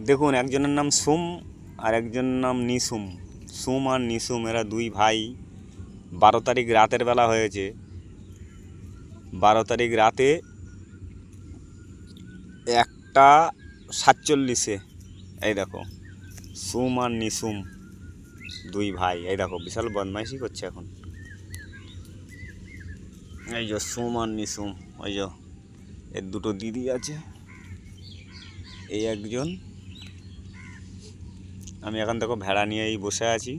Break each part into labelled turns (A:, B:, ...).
A: দেখুন, একজনের নাম সুম আর একজনের নাম নিসুম। সুম আর নিসুম এরা দুই ভাই। 12 তারিখ রাতের বেলা হয়েছে। 12 তারিখ রাতে 1:47 এই দেখো, সুম আর নিসুম দুই ভাই। এই দেখো বিশাল বদমাইশি করছে এখন। এই যে সুম আর নিসুম, ওই যে এর দুটো দিদি আছে, এই একজন। আমি এখন দেখো ভেড়া নিয়েই বসে আছি,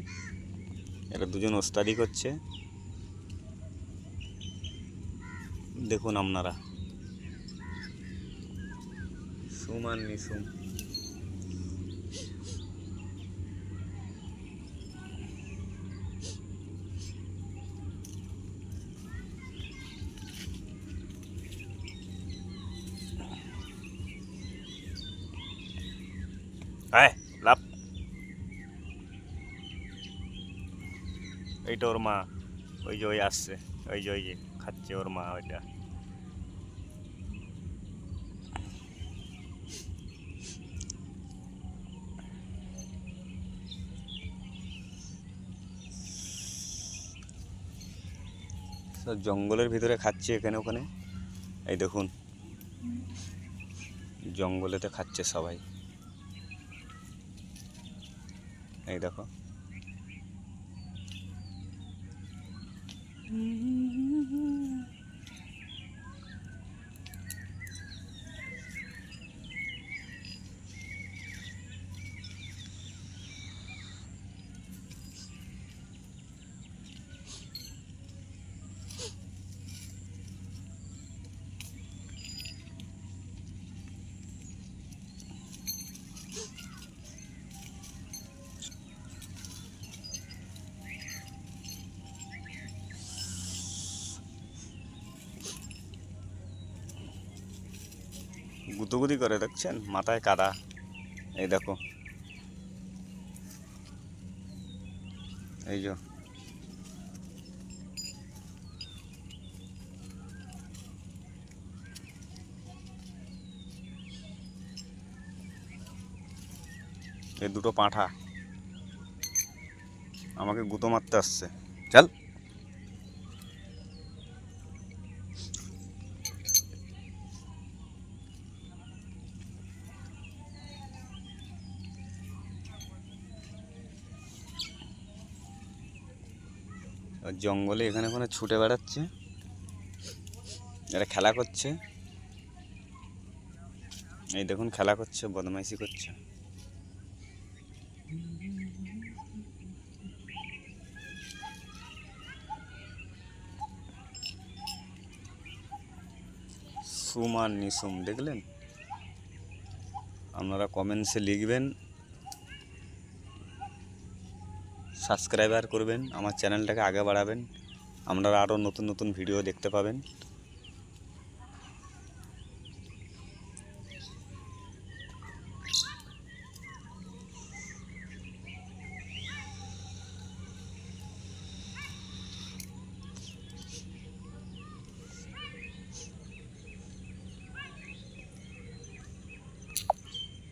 A: এরা দুজন ওস্তাদি করছে। দেখুন আপনারা, সুম আর নিসুম। হ্যাঁ, লাভ। এইটা ওর মা, ওই যে ওই আসছে, ওই যে খাচ্ছে ওর মা ওইটা। সব জঙ্গলের ভিতরে খাচ্ছে এখানে ওখানে। এই দেখুন, জঙ্গলেতে খাচ্ছে সবাই। এই দেখো, গুতোগুতি করে, দেখছেন মাথায় কাদা। এই দেখো, এই যে এই দুটো পাঁঠা আমাকে গুঁতো মারতে আসছে। চল। জঙ্গলে এখানে ওখানে ছুটে বেড়াচ্ছে, এরা খেলা করছে। এই দেখুন খেলা করছে, বদমাইশি করছে। সুম আর নিসুম দেখলেন। আপনারা কমেন্টসে লিখবেন, সাবস্ক্রাইবার করবেন, আমার চ্যানেলটাকে আগে বাড়াবেন। আপনারা আরও নতুন নতুন ভিডিও দেখতে পাবেন।